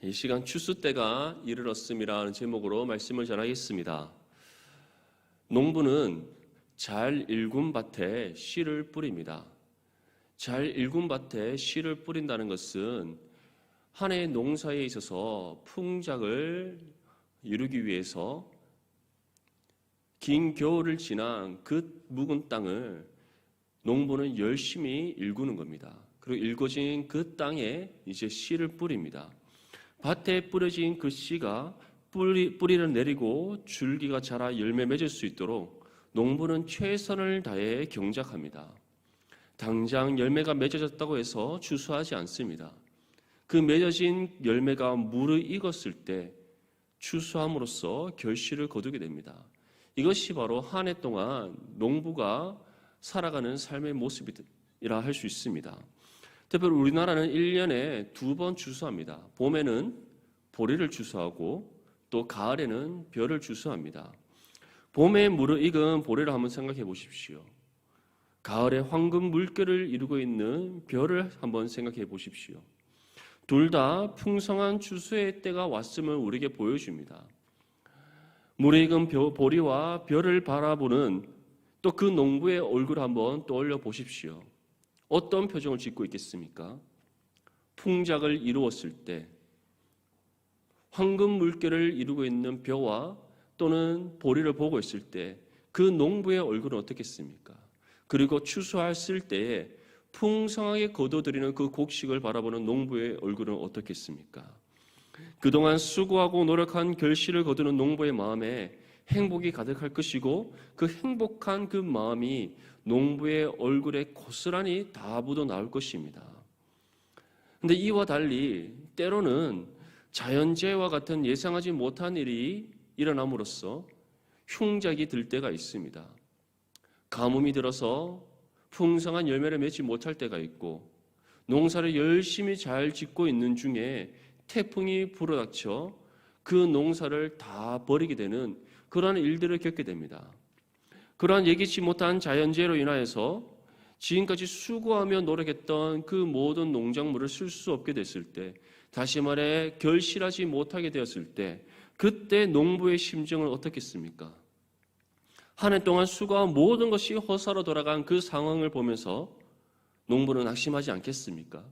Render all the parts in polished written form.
이 시간 추수 때가 이르렀음이라는 제목으로 말씀을 전하겠습니다. 농부는 잘 일군 밭에 씨를 뿌립니다. 잘 일군 밭에 씨를 뿌린다는 것은 한 해의 농사에 있어서 풍작을 이루기 위해서 긴 겨울을 지난 그 묵은 땅을 농부는 열심히 일구는 겁니다. 그리고 일궈진 그 땅에 이제 씨를 뿌립니다. 밭에 뿌려진 그 씨가 뿌리를 내리고 줄기가 자라 열매 맺을 수 있도록 농부는 최선을 다해 경작합니다. 당장 열매가 맺어졌다고 해서 추수하지 않습니다. 그 맺어진 열매가 무르익었을 때 추수함으로써 결실을 거두게 됩니다. 이것이 바로 한 해 동안 농부가 살아가는 삶의 모습이라 할 수 있습니다. 특별히 우리나라는 1년에 2번 추수합니다. 봄에는 보리를 추수하고 또 가을에는 벼를 추수합니다. 봄에 무르익은 보리를 한번 생각해 보십시오. 가을에 황금 물결을 이루고 있는 벼를 한번 생각해 보십시오. 둘 다 풍성한 추수의 때가 왔음을 우리에게 보여줍니다. 무르익은 보리와 벼를 바라보는 또 그 농부의 얼굴을 한번 떠올려 보십시오. 어떤 표정을 짓고 있겠습니까? 풍작을 이루었을 때 황금 물결을 이루고 있는 벼와 또는 보리를 보고 있을 때 그 농부의 얼굴은 어떻겠습니까? 그리고 추수했을 때에 풍성하게 거둬들이는 그 곡식을 바라보는 농부의 얼굴은 어떻겠습니까? 그동안 수고하고 노력한 결실을 거두는 농부의 마음에 행복이 가득할 것이고 그 행복한 그 마음이 농부의 얼굴에 고스란히 다 묻어 나올 것입니다. 그런데 이와 달리 때로는 자연재해와 같은 예상하지 못한 일이 일어남으로써 흉작이 들 때가 있습니다. 가뭄이 들어서 풍성한 열매를 맺지 못할 때가 있고 농사를 열심히 잘 짓고 있는 중에 태풍이 불어닥쳐 그 농사를 다 버리게 되는 그러한 일들을 겪게 됩니다. 그러한 예기치 못한 자연재해로 인하여서 지금까지 수고하며 노력했던 그 모든 농작물을 쓸 수 없게 됐을 때, 다시 말해 결실하지 못하게 되었을 때 그때 농부의 심정은 어떻겠습니까? 한 해 동안 수고한 모든 것이 허사로 돌아간 그 상황을 보면서 농부는 낙심하지 않겠습니까?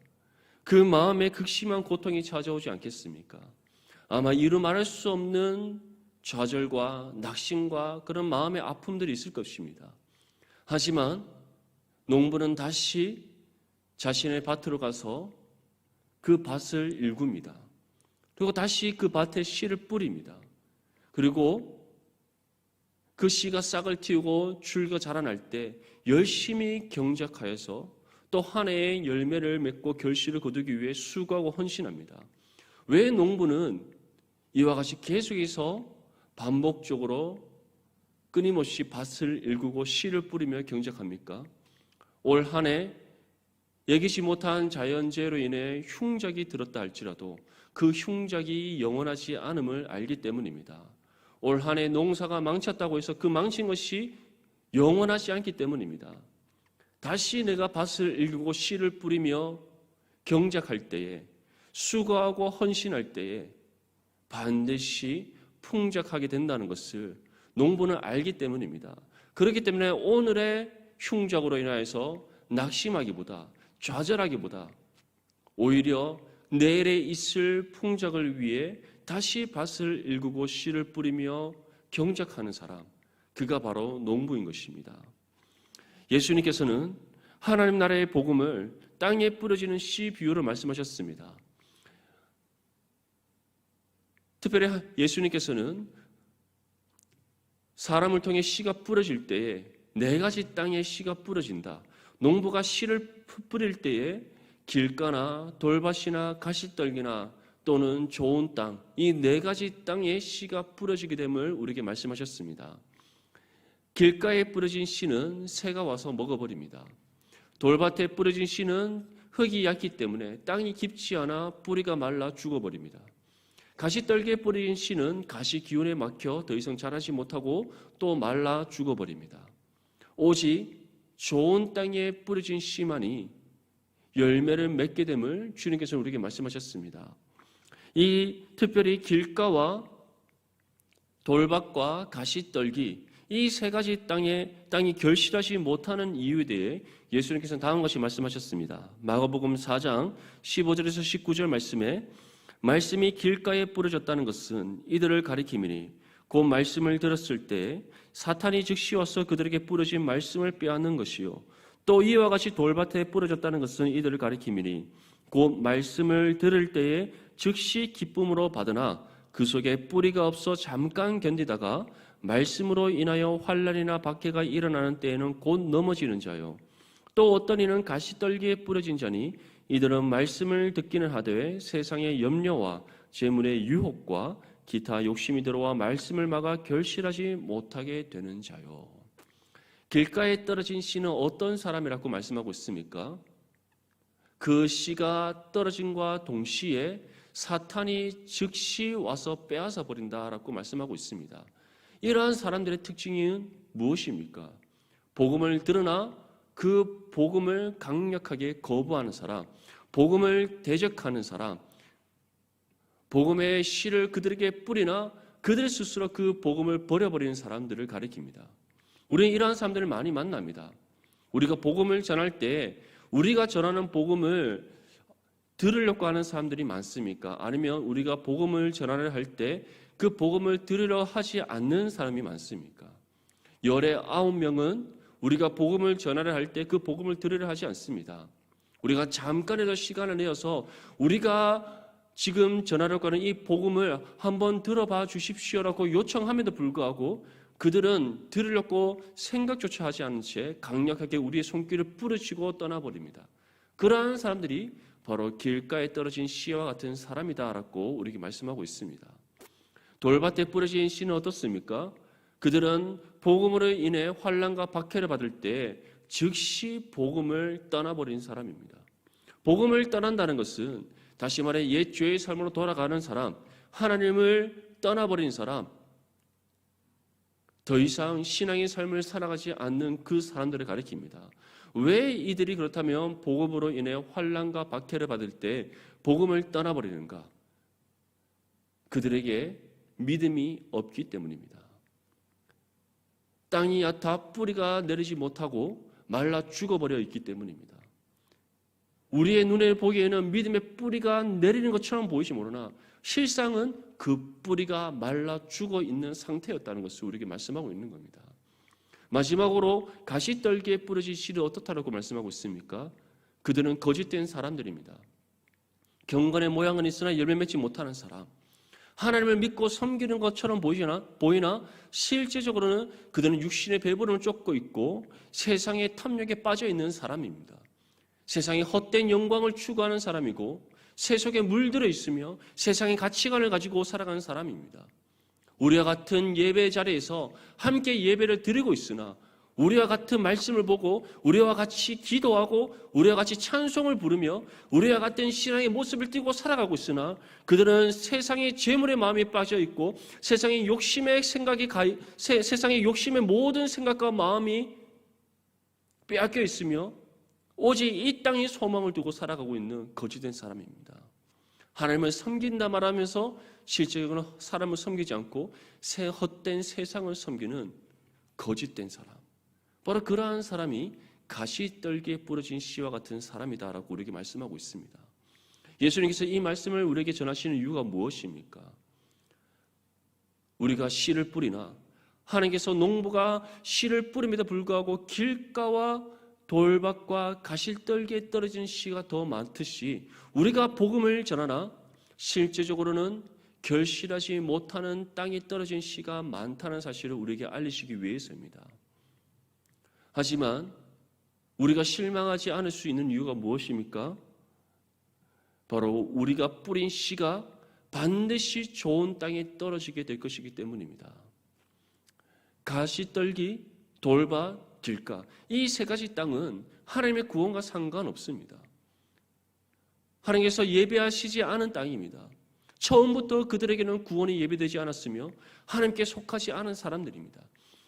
그 마음에 극심한 고통이 찾아오지 않겠습니까? 아마 이루 말할 수 없는 좌절과 낙심과 그런 마음의 아픔들이 있을 것입니다. 하지만 농부는 다시 자신의 밭으로 가서 그 밭을 일굽니다. 그리고 다시 그 밭에 씨를 뿌립니다. 그리고 그 씨가 싹을 틔우고 줄기가 자라날 때 열심히 경작하여서 또 한 해의 열매를 맺고 결실을 거두기 위해 수고하고 헌신합니다. 왜 농부는 이와 같이 계속해서 반복적으로 끊임없이 밭을 일구고 씨를 뿌리며 경작합니까? 올 한 해 예기치 못한 자연재해로 인해 흉작이 들었다 할지라도 그 흉작이 영원하지 않음을 알기 때문입니다. 올 한 해 농사가 망쳤다고 해서 그 망친 것이 영원하지 않기 때문입니다. 다시 내가 밭을 일구고 씨를 뿌리며 경작할 때에, 수고하고 헌신할 때에 반드시 풍작하게 된다는 것을 농부는 알기 때문입니다. 그렇기 때문에 오늘의 흉작으로 인하여서 낙심하기보다, 좌절하기보다 오히려 내일에 있을 풍작을 위해 다시 밭을 일구고 씨를 뿌리며 경작하는 사람, 그가 바로 농부인 것입니다. 예수님께서는 하나님 나라의 복음을 땅에 뿌려지는 씨 비유를 말씀하셨습니다. 특별히 예수님께서는 사람을 통해 씨가 뿌려질 때에 4가지 땅에 씨가 뿌려진다. 농부가 씨를 뿌릴 때에 길가나 돌밭이나 가시떨기나 또는 좋은 땅, 이 4가지 땅에 씨가 뿌려지게 됨을 우리에게 말씀하셨습니다. 길가에 뿌려진 씨는 새가 와서 먹어버립니다. 돌밭에 뿌려진 씨는 흙이 얕기 때문에 땅이 깊지 않아 뿌리가 말라 죽어버립니다. 가시떨기에 뿌려진 씨는 가시 기운에 막혀 더 이상 자라지 못하고 또 말라 죽어버립니다. 오직 좋은 땅에 뿌려진 씨만이 열매를 맺게 됨을 주님께서 우리에게 말씀하셨습니다. 이 특별히 길가와 돌밭과 가시떨기 이 세 가지 땅이 결실하지 못하는 이유에 대해 예수님께서는 다음과 같이 말씀하셨습니다. 마가복음 4장 15절에서 19절 말씀에 말씀이 길가에 뿌려졌다는 것은 이들을 가리킴이니 그 말씀을 들었을 때 사탄이 즉시 와서 그들에게 뿌려진 말씀을 빼앗는 것이요 또 이와 같이 돌밭에 뿌려졌다는 것은 이들을 가리킴이니 그 말씀을 들을 때에 즉시 기쁨으로 받으나 그 속에 뿌리가 없어 잠깐 견디다가 말씀으로 인하여 환난이나 박해가 일어나는 때에는 곧 넘어지는 자요 또 어떤 이는 가시떨기에 뿌려진 자니 이들은 말씀을 듣기는 하되 세상의 염려와 재물의 유혹과 기타 욕심이 들어와 말씀을 막아 결실하지 못하게 되는 자요. 길가에 떨어진 씨는 어떤 사람이라고 말씀하고 있습니까? 그 씨가 떨어짐과 동시에 사탄이 즉시 와서 빼앗아 버린다라고 말씀하고 있습니다. 이러한 사람들의 특징은 무엇입니까? 복음을 들으나 그 복음을 강력하게 거부하는 사람, 복음을 대적하는 사람, 복음의 씨를 그들에게 뿌리나 그들 스스로 그 복음을 버려버리는 사람들을 가리킵니다. 우리는 이러한 사람들을 많이 만납니다. 우리가 복음을 전할 때 우리가 전하는 복음을 들으려고 하는 사람들이 많습니까? 아니면 우리가 복음을 전하려 할 때 그 복음을 들으려 하지 않는 사람이 많습니까? 열의 9명은 우리가 복음을 전하려 할 때 그 복음을 들으려 하지 않습니다. 우리가 잠깐이라도 시간을 내어서 우리가 지금 전하려고 하는 이 복음을 한번 들어봐 주십시오라고 요청함에도 불구하고 그들은 들으려고 생각조차 하지 않은 채 강력하게 우리의 손길을 뿌리치고 떠나버립니다. 그러한 사람들이 바로 길가에 떨어진 씨와 같은 사람이다라고 우리에게 말씀하고 있습니다. 돌밭에 뿌려진 씨는 어떻습니까? 그들은 복음으로 인해 환난과 박해를 받을 때 즉시 복음을 떠나버린 사람입니다. 복음을 떠난다는 것은 다시 말해 옛 죄의 삶으로 돌아가는 사람, 하나님을 떠나버린 사람, 더 이상 신앙의 삶을 살아가지 않는 그 사람들을 가리킵니다. 왜 이들이 그렇다면 복음으로 인해 환난과 박해를 받을 때 복음을 떠나버리는가? 그들에게 믿음이 없기 때문입니다. 땅이 얕아 뿌리가 내리지 못하고 말라 죽어버려 있기 때문입니다. 우리의 눈에 보기에는 믿음의 뿌리가 내리는 것처럼 보이지 모르나 실상은 그 뿌리가 말라 죽어 있는 상태였다는 것을 우리에게 말씀하고 있는 겁니다. 마지막으로 가시떨기에 뿌려진 씨를 어떻다라고 말씀하고 있습니까? 그들은 거짓된 사람들입니다. 경건의 모양은 있으나 열매 맺지 못하는 사람, 하나님을 믿고 섬기는 것처럼 보이나 실제적으로는 그들은 육신의 배부름을 쫓고 있고 세상의 탐욕에 빠져 있는 사람입니다. 세상의 헛된 영광을 추구하는 사람이고 세속에 물들어 있으며 세상의 가치관을 가지고 살아가는 사람입니다. 우리와 같은 예배 자리에서 함께 예배를 드리고 있으나 우리와 같은 말씀을 보고 우리와 같이 기도하고 우리와 같이 찬송을 부르며 우리와 같은 신앙의 모습을 띠고 살아가고 있으나 그들은 세상의 재물의 마음이 빠져 있고 세상의 욕심의 생각이 세상의 욕심의 모든 생각과 마음이 빼앗겨 있으며 오직 이 땅의 소망을 두고 살아가고 있는 거짓된 사람입니다. 하나님을 섬긴다 말하면서 실제적으로 사람을 섬기지 않고 헛된 세상을 섬기는 거짓된 사람, 바로 그러한 사람이 가시떨기에 뿌려진 씨와 같은 사람이다라고 우리에게 말씀하고 있습니다. 예수님께서 이 말씀을 우리에게 전하시는 이유가 무엇입니까? 우리가 씨를 뿌리나 하나님께서 농부가 씨를 뿌림에도 불구하고 길가와 돌밭과 가시떨기에 떨어진 씨가 더 많듯이 우리가 복음을 전하나 실제적으로는 결실하지 못하는 땅에 떨어진 씨가 많다는 사실을 우리에게 알리시기 위해서입니다. 하지만 우리가 실망하지 않을 수 있는 이유가 무엇입니까? 바로 우리가 뿌린 씨가 반드시 좋은 땅에 떨어지게 될 것이기 때문입니다. 가시떨기, 돌밭, 길가 이 세 가지 땅은 하나님의 구원과 상관없습니다. 하나님께서 예배하시지 않은 땅입니다. 처음부터 그들에게는 구원이 예배되지 않았으며 하나님께 속하지 않은 사람들입니다.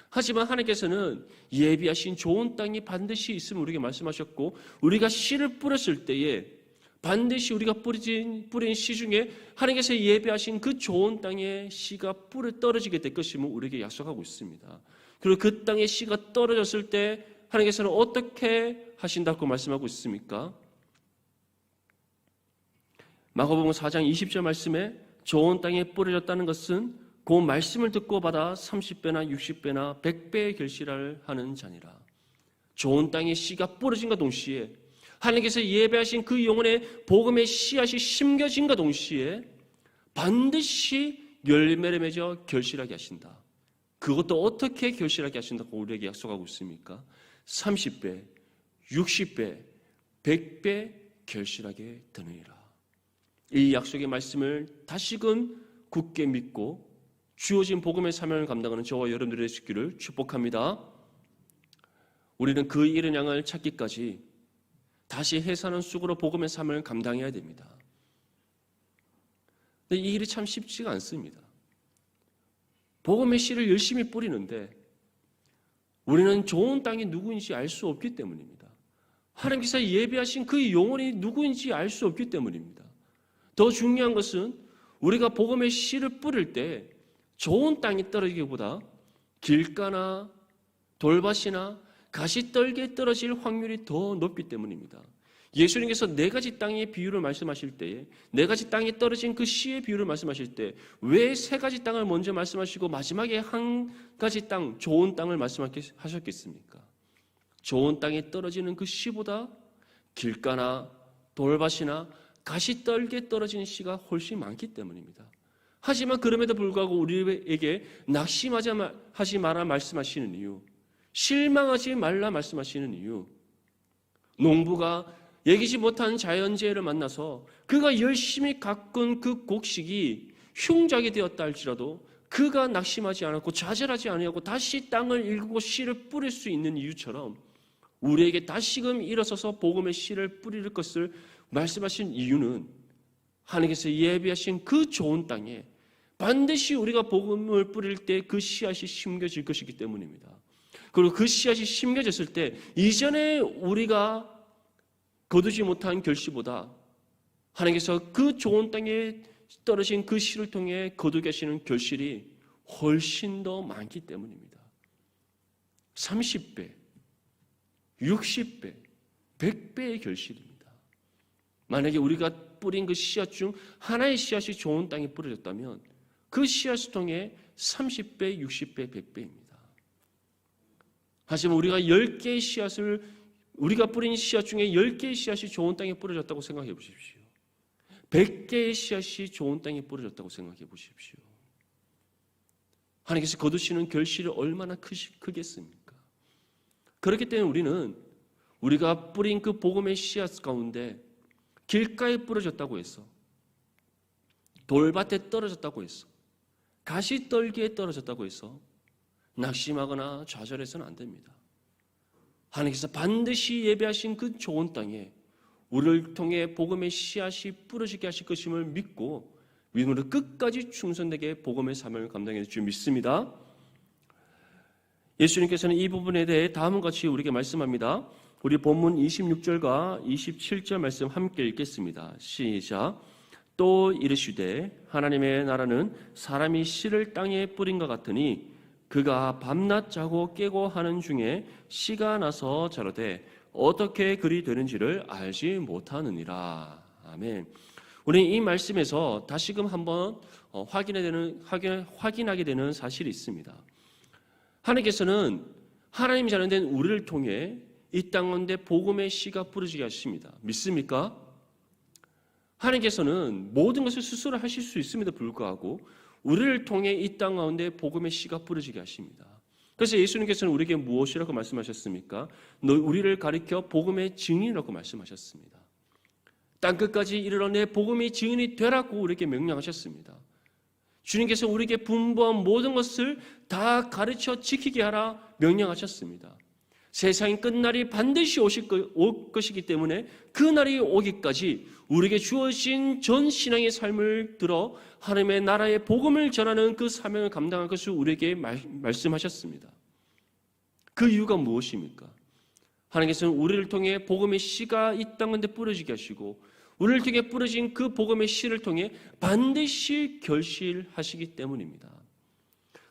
하지만 하나님께서는 예비하신 좋은 땅이 반드시 있음을 우리에게 말씀하셨고 우리가 씨를 뿌렸을 때에 반드시 우리가 뿌린 씨 중에 하나님께서 예배하신 그 좋은 땅에 씨가 뿌려 떨어지게 될 것임을 우리에게 약속하고 있습니다. 그리고 그 땅에 씨가 떨어졌을 때 하나님께서는 어떻게 하신다고 말씀하고 있습니까? 마가복음 4장 20절 말씀에 좋은 땅에 뿌려졌다는 것은 그 말씀을 듣고 받아 30배나 60배나 100배의 결실을 하는 자니라. 좋은 땅에 씨가 뿌려진과 동시에 하나님께서 예배하신 그 영혼의 복음의 씨앗이 심겨진과 동시에 반드시 열매를 맺어 결실하게 하신다. 그것도 어떻게 결실하게 하신다고 우리에게 약속하고 있습니까? 30배, 60배, 100배 결실하게 되느니라. 이 약속의 말씀을 다시금 굳게 믿고 주어진 복음의 사명을 감당하는 저와 여러분들의 수 있기를 축복합니다. 우리는 그 이른 양을 찾기까지 다시 해사는 쑥으로 복음의 사명을 감당해야 됩니다. 근데 이 일이 참 쉽지가 않습니다. 복음의 씨를 열심히 뿌리는데 우리는 좋은 땅이 누구인지 알 수 없기 때문입니다. 하나님께서 예배하신 그 영혼이 누구인지 알 수 없기 때문입니다. 더 중요한 것은 우리가 복음의 씨를 뿌릴 때 좋은 땅이 떨어지기보다 길가나 돌밭이나 가시떨기에 떨어질 확률이 더 높기 때문입니다. 예수님께서 네 가지 땅의 비유를 말씀하실 때에 네 가지 땅에 떨어진 그 씨의 비유를 말씀하실 때 왜 세 가지 땅을 먼저 말씀하시고 마지막에 한 가지 땅, 좋은 땅을 말씀하셨겠습니까? 좋은 땅에 떨어지는 그 씨보다 길가나 돌밭이나 가시떨기에 떨어지는 씨가 훨씬 많기 때문입니다. 하지만 그럼에도 불구하고 우리에게 낙심하지 마라 말씀하시는 이유, 실망하지 말라 말씀하시는 이유, 농부가 예기치 못한 자연재해를 만나서 그가 열심히 가꾼 그 곡식이 흉작이 되었다 할지라도 그가 낙심하지 않았고 좌절하지 아니하고 다시 땅을 일구고 씨를 뿌릴 수 있는 이유처럼 우리에게 다시금 일어서서 복음의 씨를 뿌릴 것을 말씀하신 이유는 하나님께서 예비하신 그 좋은 땅에 반드시 우리가 복음을 뿌릴 때 그 씨앗이 심겨질 것이기 때문입니다. 그리고 그 씨앗이 심겨졌을 때 이전에 우리가 거두지 못한 결실보다 하나님께서 그 좋은 땅에 떨어진 그 씨를 통해 거두게 하시는 결실이 훨씬 더 많기 때문입니다. 30배, 60배, 100배의 결실입니다. 만약에 우리가 뿌린 그 씨앗 중 하나의 씨앗이 좋은 땅에 뿌려졌다면 그 씨앗을 통해 30배, 60배, 100배입니다. 하지만 우리가 10개의 씨앗을 우리가 뿌린 씨앗 중에 10개의 씨앗이 좋은 땅에 뿌려졌다고 생각해 보십시오. 100개의 씨앗이 좋은 땅에 뿌려졌다고 생각해 보십시오. 하나님께서 거두시는 결실이 얼마나 크겠습니까? 그렇기 때문에 우리는 우리가 뿌린 그 복음의 씨앗 가운데 길가에 뿌려졌다고 해서 돌밭에 떨어졌다고 해서 가시떨기에 떨어졌다고 해서 낙심하거나 좌절해서는 안 됩니다. 하나님께서 반드시 예배하신 그 좋은 땅에 우리를 통해 복음의 씨앗이 뿌려지게 하실 것임을 믿고 믿음으로 끝까지 충성되게 복음의 사명을 감당해 줄 줄 믿습니다. 예수님께서는 이 부분에 대해 다음과 같이 우리에게 말씀합니다. 우리 본문 26절과 27절 말씀 함께 읽겠습니다. 시작. 또 이르시되 하나님의 나라는 사람이 씨를 땅에 뿌린 것 같으니 그가 밤낮 자고 깨고 하는 중에 씨가 나서 자라되 어떻게 그리 되는지를 알지 못하느니라. 아멘. 우리는 이 말씀에서 다시금 한번 확인하게 되는 사실이 있습니다. 하나님께서는 하나님이 자른된 우리를 통해 이 땅 가운데 복음의 씨가 뿌려지게 하십니다. 믿습니까? 하나님께서는 모든 것을 스스로 하실 수 있음에도 불구하고 우리를 통해 이 땅 가운데 복음의 씨가 뿌려지게 하십니다. 그래서 예수님께서는 우리에게 무엇이라고 말씀하셨습니까? 우리를 가리켜 복음의 증인이라고 말씀하셨습니다. 땅끝까지 이르러 내 복음의 증인이 되라고 우리에게 명령하셨습니다. 주님께서 우리에게 분부한 모든 것을 다 가르쳐 지키게 하라 명령하셨습니다. 세상의 끝날이 반드시 올 것이기 때문에 그 날이 오기까지 우리에게 주어진 전 신앙의 삶을 들어 하나님의 나라의 복음을 전하는 그 사명을 감당할 것을 우리에게 말씀하셨습니다. 그 이유가 무엇입니까? 하나님께서는 우리를 통해 복음의 씨가 이 땅 가운데 뿌려지게 하시고 우리를 통해 뿌려진 그 복음의 씨를 통해 반드시 결실하시기 때문입니다.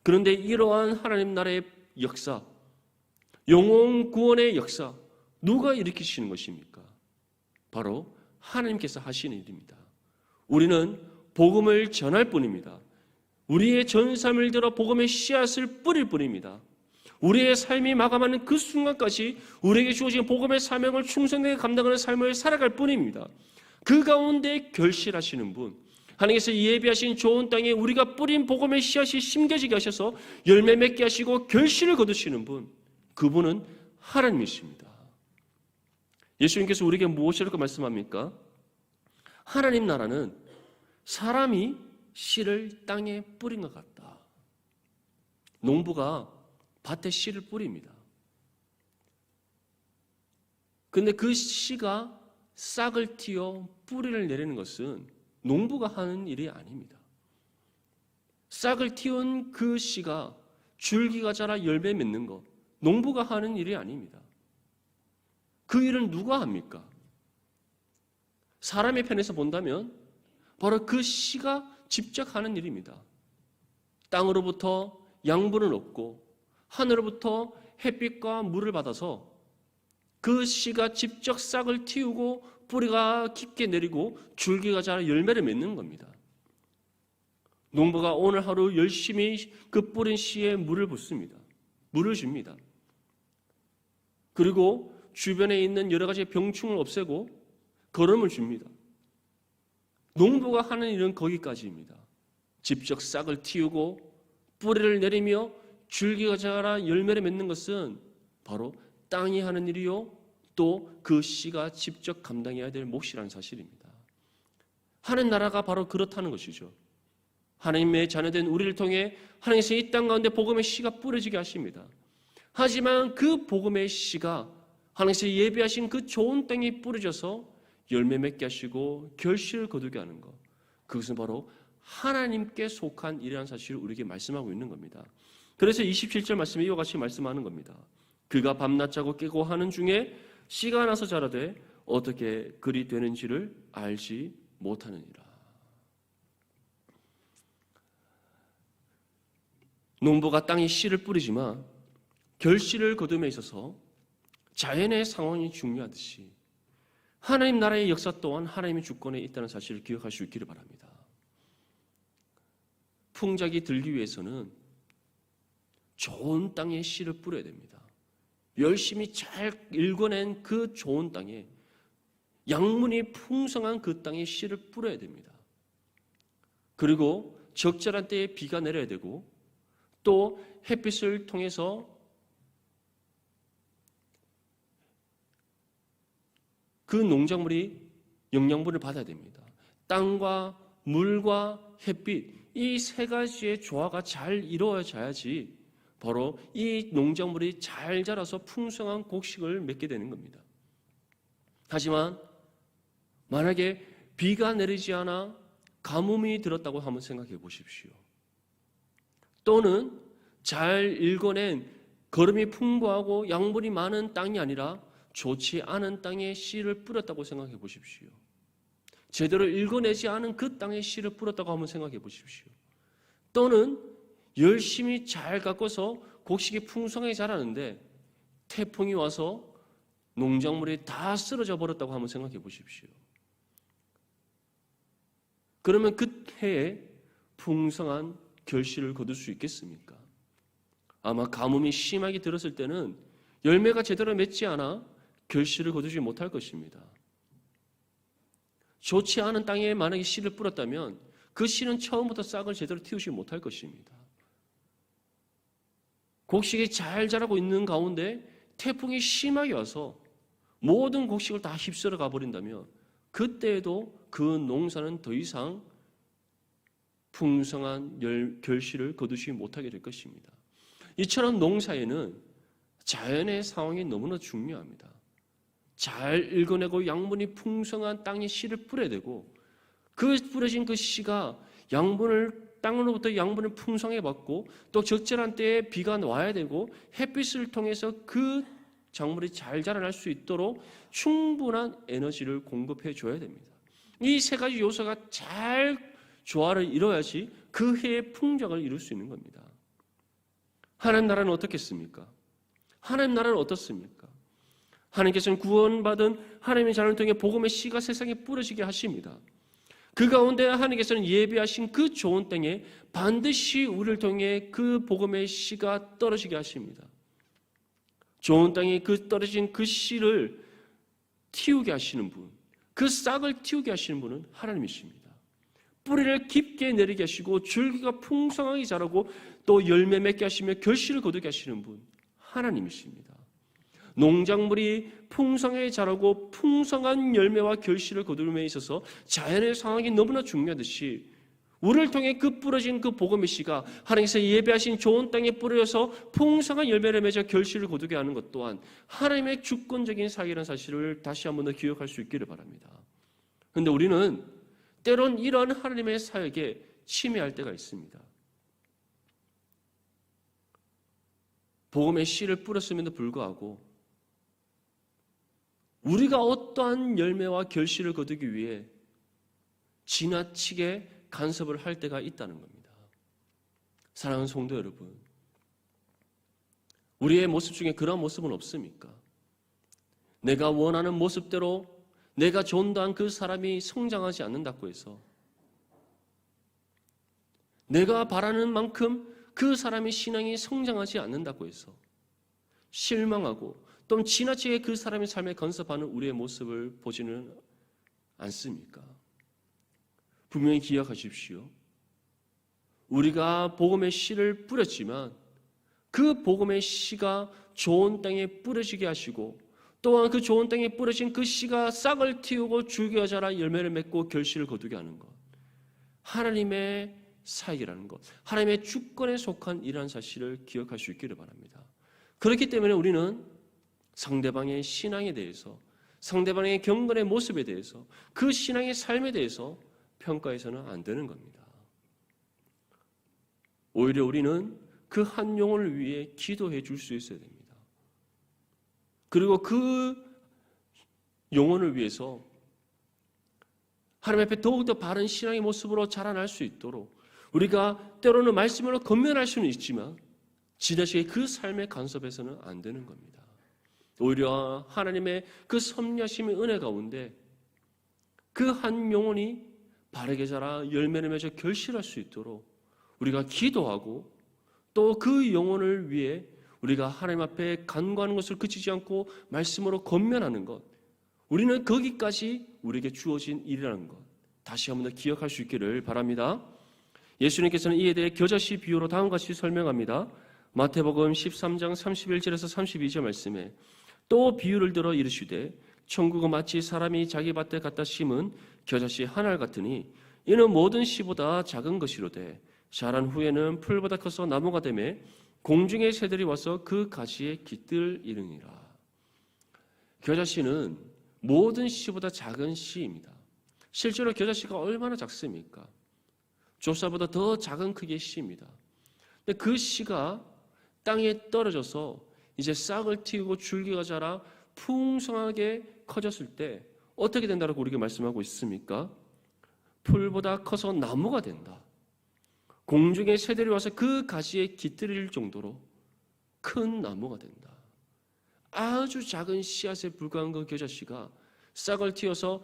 그런데 이러한 하나님 나라의 역사, 영혼 구원의 역사, 누가 일으키시는 것입니까? 바로 하나님께서 하시는 일입니다. 우리는 복음을 전할 뿐입니다. 우리의 전 삶을 들어 복음의 씨앗을 뿌릴 뿐입니다. 우리의 삶이 마감하는 그 순간까지 우리에게 주어진 복음의 사명을 충성되게 감당하는 삶을 살아갈 뿐입니다. 그 가운데 결실하시는 분, 하나님께서 예비하신 좋은 땅에 우리가 뿌린 복음의 씨앗이 심겨지게 하셔서 열매 맺게 하시고 결실을 거두시는 분, 그분은 하나님이십니다. 예수님께서 우리에게 무엇이라고 말씀합니까? 하나님 나라는 사람이 씨를 땅에 뿌린 것 같다. 농부가 밭에 씨를 뿌립니다. 그런데 그 씨가 싹을 틔어 뿌리를 내리는 것은 농부가 하는 일이 아닙니다. 싹을 틔운 그 씨가 줄기가 자라 열매 맺는 것, 농부가 하는 일이 아닙니다. 그 일은 누가 합니까? 사람의 편에서 본다면 바로 그 씨가 직접 하는 일입니다. 땅으로부터 양분을 얻고 하늘로부터 햇빛과 물을 받아서 그 씨가 직접 싹을 틔우고 뿌리가 깊게 내리고 줄기가 자라 열매를 맺는 겁니다. 농부가 오늘 하루 열심히 그 뿌린 씨에 물을 붓습니다. 물을 줍니다. 그리고 주변에 있는 여러 가지 병충을 없애고 거름을 줍니다. 농부가 하는 일은 거기까지입니다. 직접 싹을 틔우고 뿌리를 내리며 줄기가 자라 열매를 맺는 것은 바로 땅이 하는 일이요, 또 그 씨가 직접 감당해야 될 몫이라는 사실입니다. 하나님 나라가 바로 그렇다는 것이죠. 하나님의 자녀된 우리를 통해 하나님께서 이 땅 가운데 복음의 씨가 뿌려지게 하십니다. 하지만 그 복음의 씨가 하나님께서 예비하신 그 좋은 땅에 뿌려져서 열매 맺게 하시고 결실을 거두게 하는 것, 그것은 바로 하나님께 속한 일이라는 사실을 우리에게 말씀하고 있는 겁니다. 그래서 27절 말씀에 이와 같이 말씀하는 겁니다. 그가 밤낮 자고 깨고 하는 중에 씨가 나서 자라되 어떻게 그리 되는지를 알지 못하느니라. 농부가 땅에 씨를 뿌리지만 결실을 거둠에 있어서 자연의 상황이 중요하듯이 하나님 나라의 역사 또한 하나님의 주권에 있다는 사실을 기억할 수 있기를 바랍니다. 풍작이 들기 위해서는 좋은 땅에 씨를 뿌려야 됩니다. 열심히 잘 일궈낸 그 좋은 땅에, 양분이 풍성한 그 땅에 씨를 뿌려야 됩니다. 그리고 적절한 때에 비가 내려야 되고 또 햇빛을 통해서 그 농작물이 영양분을 받아야 됩니다. 땅과 물과 햇빛, 이 세 가지의 조화가 잘 이루어져야지 바로 이 농작물이 잘 자라서 풍성한 곡식을 맺게 되는 겁니다. 하지만 만약에 비가 내리지 않아 가뭄이 들었다고 한번 생각해 보십시오. 또는 잘 일궈낸 거름이 풍부하고 양분이 많은 땅이 아니라 좋지 않은 땅에 씨를 뿌렸다고 생각해 보십시오. 제대로 일궈내지 않은 그 땅에 씨를 뿌렸다고 한번 생각해 보십시오. 또는 열심히 잘 가꿔서 곡식이 풍성하게 자라는데 태풍이 와서 농작물이 다 쓰러져 버렸다고 한번 생각해 보십시오. 그러면 그 해에 풍성한 결실을 거둘 수 있겠습니까? 아마 가뭄이 심하게 들었을 때는 열매가 제대로 맺지 않아 결실을 거두지 못할 것입니다. 좋지 않은 땅에 만약에 씨를 뿌렸다면 그 씨는 처음부터 싹을 제대로 틔우지 못할 것입니다. 곡식이 잘 자라고 있는 가운데 태풍이 심하게 와서 모든 곡식을 다 휩쓸어 가버린다면 그때에도 그 농사는 더 이상 풍성한 결실을 거두지 못하게 될 것입니다. 이처럼 농사에는 자연의 상황이 너무나 중요합니다. 잘 읽어내고 양분이 풍성한 땅에 씨를 뿌려야 되고 그 뿌려진 그 씨가 땅으로부터 양분을 풍성하게 받고 또 적절한 때에 비가 와야 되고 햇빛을 통해서 그 작물이 잘 자라날 수 있도록 충분한 에너지를 공급해 줘야 됩니다. 이 세 가지 요소가 잘 조화를 이뤄야지 그 해의 풍작을 이룰 수 있는 겁니다. 하나님 나라는 어떻겠습니까? 하나님 나라는 어떻습니까? 하나님께서는 구원받은 하나님의 자녀를 통해 복음의 씨가 세상에 뿌려지게 하십니다. 그 가운데 하나님께서는 예비하신 그 좋은 땅에 반드시 우리를 통해 그 복음의 씨가 떨어지게 하십니다. 좋은 땅에 그 떨어진 그 씨를 틔우게 하시는 분, 그 싹을 틔우게 하시는 분은 하나님이십니다. 뿌리를 깊게 내리게 하시고 줄기가 풍성하게 자라고 또 열매 맺게 하시며 결실을 거두게 하시는 분, 하나님이십니다. 농작물이 풍성하게 자라고 풍성한 열매와 결실을 거두는 데 있어서 자연의 상황이 너무나 중요하듯이 우리를 통해 그 뿌려진 그 복음의 씨가 하나님께서 예배하신 좋은 땅에 뿌려서 풍성한 열매를 맺어 결실을 거두게 하는 것 또한 하나님의 주권적인 사역이라는 사실을 다시 한 번 더 기억할 수 있기를 바랍니다. 그런데 우리는 때론 이러한 하나님의 사역에 침해할 때가 있습니다. 복음의 씨를 뿌렸음에도 불구하고 우리가 어떠한 열매와 결실을 거두기 위해 지나치게 간섭을 할 때가 있다는 겁니다. 사랑하는 성도 여러분, 우리의 모습 중에 그런 모습은 없습니까? 내가 원하는 모습대로 내가 전도한 그 사람이 성장하지 않는다고 해서 내가 바라는 만큼 그 사람의 신앙이 성장하지 않는다고 해서 실망하고 또 지나치게 그 사람의 삶에 간섭하는 우리의 모습을 보지는 않습니까? 분명히 기억하십시오. 우리가 복음의 씨를 뿌렸지만 그 복음의 씨가 좋은 땅에 뿌려지게 하시고 또한 그 좋은 땅에 뿌려진 그 씨가 싹을 틔우고 줄기가 자라 열매를 맺고 결실을 거두게 하는 것, 하나님의 사역이라는 것, 하나님의 주권에 속한 일이라는 사실을 기억할 수 있기를 바랍니다. 그렇기 때문에 우리는 상대방의 신앙에 대해서, 상대방의 경건의 모습에 대해서, 그 신앙의 삶에 대해서 평가해서는 안 되는 겁니다. 오히려 우리는 그 한 영혼을 위해 기도해 줄 수 있어야 됩니다. 그리고 그 영혼을 위해서 하나님 앞에 더욱더 바른 신앙의 모습으로 자라날 수 있도록 우리가 때로는 말씀으로 권면할 수는 있지만 지나치게 그 삶의 간섭에서는 안 되는 겁니다. 오히려 하나님의 그 섭리하심의 은혜 가운데 그 한 영혼이 바르게 자라 열매를 맺어 결실할 수 있도록 우리가 기도하고 또 그 영혼을 위해 우리가 하나님 앞에 간구하는 것을 그치지 않고 말씀으로 권면하는 것, 우리는 거기까지 우리에게 주어진 일이라는 것 다시 한번 더 기억할 수 있기를 바랍니다. 예수님께서는 이에 대해 겨자씨 비유로 다음과 같이 설명합니다. 마태복음 13장 31절에서 32절 말씀에 또 비유를 들어 이르시되 천국은 마치 사람이 자기 밭에 갖다 심은 겨자씨 한 알 같으니 이는 모든 씨보다 작은 것이로되 자란 후에는 풀보다 커서 나무가 되매 공중의 새들이 와서 그 가지에 깃들이느니라. 겨자씨는 모든 씨보다 작은 씨입니다. 실제로 겨자씨가 얼마나 작습니까? 조사보다 더 작은 크기의 씨입니다. 근데 그 씨가 땅에 떨어져서 이제 싹을 틔우고 줄기가 자라 풍성하게 커졌을 때 어떻게 된다고 우리에게 말씀하고 있습니까? 풀보다 커서 나무가 된다. 공중의 새들이 와서 그 가지에 깃들일 정도로 큰 나무가 된다. 아주 작은 씨앗에 불과한 그 겨자씨가 싹을 틔워서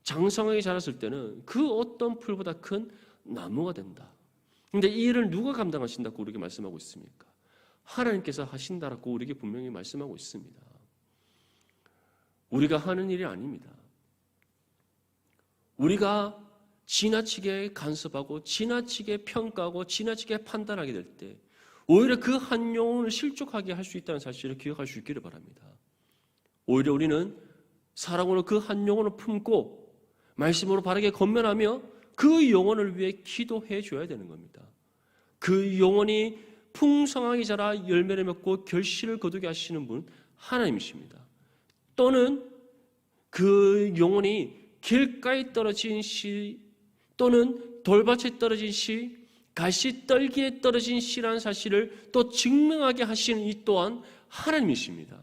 장성하게 자랐을 때는 그 어떤 풀보다 큰 나무가 된다. 그런데 이 일을 누가 감당하신다고 우리에게 말씀하고 있습니까? 하나님께서 하신다라고 우리에게 분명히 말씀하고 있습니다. 우리가 하는 일이 아닙니다. 우리가 지나치게 간섭하고 지나치게 평가하고 지나치게 판단하게 될 때 오히려 그 한 영혼을 실족하게 할 수 있다는 사실을 기억할 수 있기를 바랍니다. 오히려 우리는 사랑으로 그 한 영혼을 품고 말씀으로 바르게 권면하며 그 영혼을 위해 기도해 줘야 되는 겁니다. 그 영혼이 풍성하게 자라 열매를 맺고 결실을 거두게 하시는 분 하나님이십니다. 또는 그 영혼이 길가에 떨어진 씨 또는 돌밭에 떨어진 씨, 가시떨기에 떨어진 씨라는 사실을 또 증명하게 하시는 이 또한 하나님이십니다.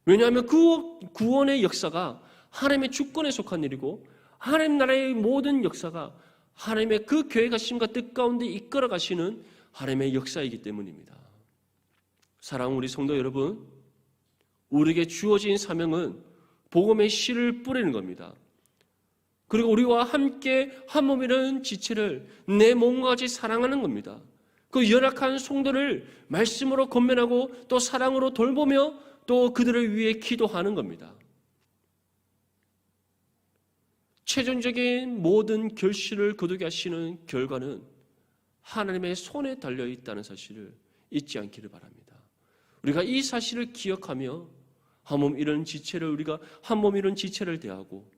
왜냐하면 그 구원의 역사가 하나님의 주권에 속한 일이고 하나님 나라의 모든 역사가 하나님의 그 계획 하심과 뜻 가운데 이끌어 가시는 하나님의 역사이기 때문입니다. 사랑하는 우리 성도 여러분, 우리에게 주어진 사명은 복음의 씨를 뿌리는 겁니다. 그리고 우리와 함께 한 몸이라는 지체를 내 몸과 같이 사랑하는 겁니다. 그 연약한 성도를 말씀으로 권면하고 또 사랑으로 돌보며 또 그들을 위해 기도하는 겁니다. 최종적인 모든 결실을 거두게 하시는 결과는 하나님의 손에 달려 있다는 사실을 잊지 않기를 바랍니다. 우리가 이 사실을 기억하며 한 몸 이런 지체를 우리가 한 몸 이런 지체를 대하고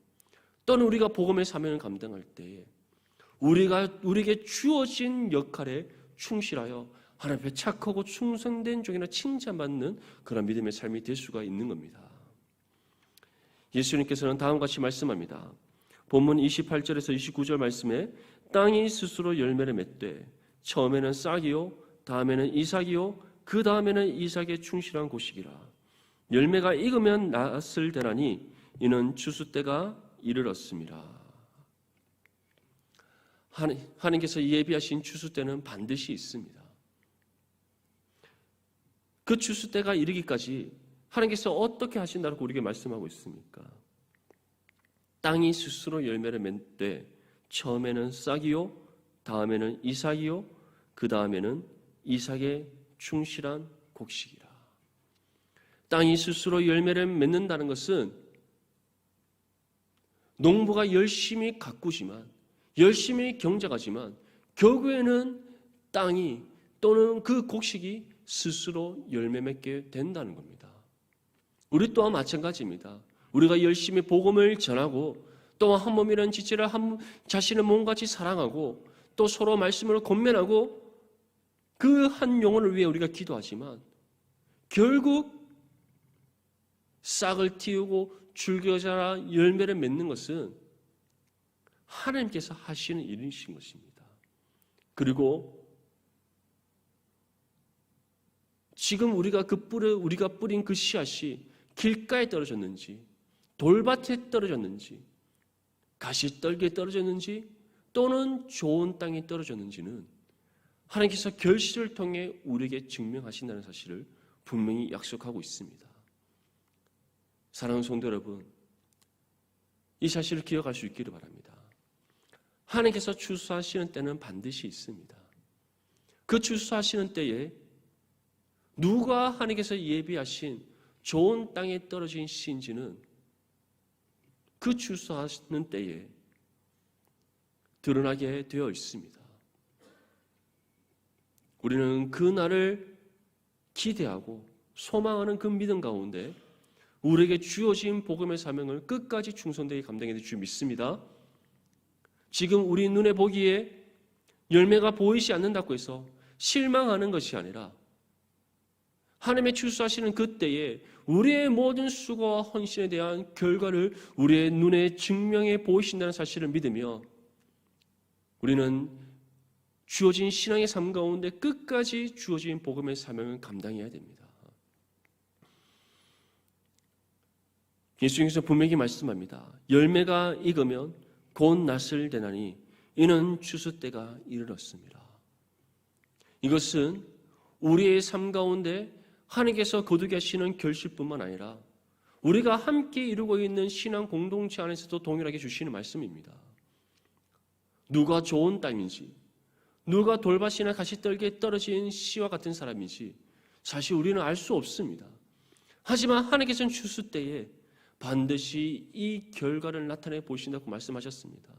또는 우리가 복음의 사명을 감당할 때에 우리에게 주어진 역할에 충실하여 하나님 앞에 착하고 충성된 종이나 칭찬받는 그런 믿음의 삶이 될 수가 있는 겁니다. 예수님께서는 다음과 같이 말씀합니다. 본문 28절에서 29절 말씀에 땅이 스스로 열매를 맺되 처음에는 싹이요 다음에는 이삭이요 그 다음에는 이삭의 충실한 곡식이라. 열매가 익으면 낫을 되나니 이는 추수 때가 이르렀습니다. 하나님께서 예비하신 추수 때는 반드시 있습니다. 그 추수 때가 이르기까지 하나님께서 어떻게 하신다고 우리에게 말씀하고 있습니까? 땅이 스스로 열매를 맺되 처음에는 싹이요 다음에는 이삭이요 그 다음에는 이삭의 충실한 곡식이라. 땅이 스스로 열매를 맺는다는 것은 농부가 열심히 가꾸지만 열심히 경작하지만 결국에는 땅이 또는 그 곡식이 스스로 열매 맺게 된다는 겁니다. 우리 또한 마찬가지입니다. 우리가 열심히 복음을 전하고 또 한 몸이라는 지체를 자신의 몸같이 사랑하고 또 서로 말씀을 권면하고 그 한 영혼을 위해 우리가 기도하지만 결국 싹을 틔우고 줄기가 자라 열매를 맺는 것은 하나님께서 하시는 일이신 것입니다. 그리고 지금 우리가 뿌린 그 씨앗이 길가에 떨어졌는지 돌밭에 떨어졌는지 가시떨기에 떨어졌는지 또는 좋은 땅에 떨어졌는지는 하나님께서 결실을 통해 우리에게 증명하신다는 사실을 분명히 약속하고 있습니다. 사랑하는 성도 여러분, 이 사실을 기억할 수 있기를 바랍니다. 하나님께서 추수하시는 때는 반드시 있습니다. 그 추수하시는 때에 누가 하나님께서 예비하신 좋은 땅에 떨어진 씨인지는 그 추수하시는 때에 드러나게 되어 있습니다. 우리는 그 날을 기대하고 소망하는 그 믿음 가운데 우리에게 주어진 복음의 사명을 끝까지 충성되게 감당해야 될 줄 믿습니다. 지금 우리 눈에 보기에 열매가 보이지 않는다고 해서 실망하는 것이 아니라 하나님의 추수하시는 그때에 우리의 모든 수고와 헌신에 대한 결과를 우리의 눈에 증명해 보이신다는 사실을 믿으며 우리는 주어진 신앙의 삶 가운데 끝까지 주어진 복음의 사명을 감당해야 됩니다. 예수님께서 분명히 말씀합니다. 열매가 익으면 곧 낫을 되나니 이는 추수 때가 이르렀습니다. 이것은 우리의 삶 가운데 하나님께서 거두게 하시는 결실뿐만 아니라 우리가 함께 이루고 있는 신앙 공동체 안에서도 동일하게 주시는 말씀입니다. 누가 좋은 땅인지 누가 돌밭이나 가시떨기에 떨어진 씨와 같은 사람인지 사실 우리는 알 수 없습니다. 하지만 하나님께서는 추수 때에 반드시 이 결과를 나타내 보신다고 말씀하셨습니다.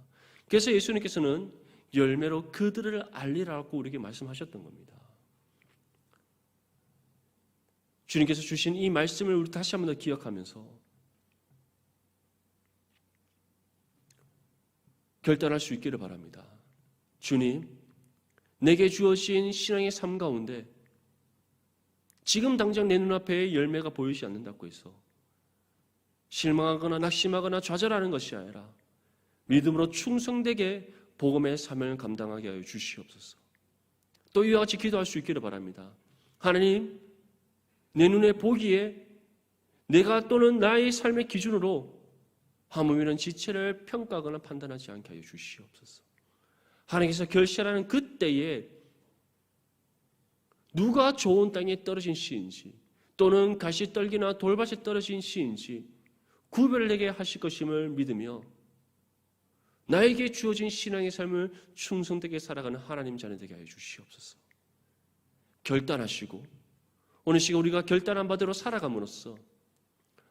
그래서 예수님께서는 열매로 그들을 알리라고 우리에게 말씀하셨던 겁니다. 주님께서 주신 이 말씀을 우리 다시 한번 더 기억하면서 결단할 수 있기를 바랍니다. 주님, 내게 주어진 신앙의 삶 가운데 지금 당장 내 눈앞에 열매가 보이지 않는다고 해서 실망하거나 낙심하거나 좌절하는 것이 아니라 믿음으로 충성되게 복음의 사명을 감당하게 하여 주시옵소서. 또 이와 같이 기도할 수 있기를 바랍니다. 하나님, 내 눈에 보기에 내가 또는 나의 삶의 기준으로 하물며 지체를 평가하거나 판단하지 않게 하여 주시옵소서. 하나님께서 결실하는 그때에 누가 좋은 땅에 떨어진 씨인지 또는 가시떨기나 돌밭에 떨어진 씨인지 구별되게 하실 것임을 믿으며 나에게 주어진 신앙의 삶을 충성되게 살아가는 하나님 자녀 되게 하여 주시옵소서. 결단하시고 오늘 시간 우리가 결단한 바대로 살아감으로써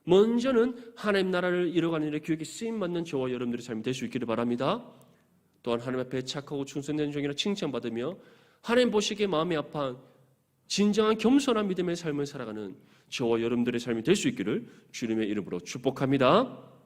먼저는 하나님 나라를 이뤄가는 일에 교육에 쓰임받는 저와 여러분들의 삶이 될 수 있기를 바랍니다. 또한 하나님 앞에 착하고 충성된 종이라 칭찬받으며 하나님 보시기에 마음이 아파한 진정한 겸손한 믿음의 삶을 살아가는 저와 여러분들의 삶이 될 수 있기를 주님의 이름으로 축복합니다.